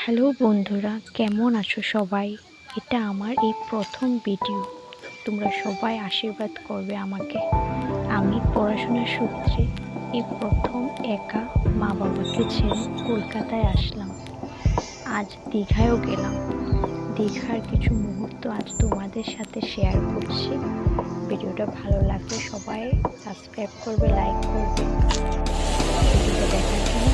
Hello বন্ধুরা, কেমন আছো সবাই? এটা আমার এই প্রথম ভিডিও। তোমরা সবাই আশীর্বাদ করবে আমাকে। আমি পড়াশোনার সূত্রে এই প্রথম একা মা বাবাকে ছেড়ে কলকাতায় আসলাম। আজ দীঘায়ও গেলাম। দীঘার কিছু মুহূর্ত আজ তোমাদের সাথে শেয়ার করছি। ভিডিওটা ভালো লাগলে সবাই সাবস্ক্রাইব করবে, লাইক করবে। ভিডিওটা দেখার জন্য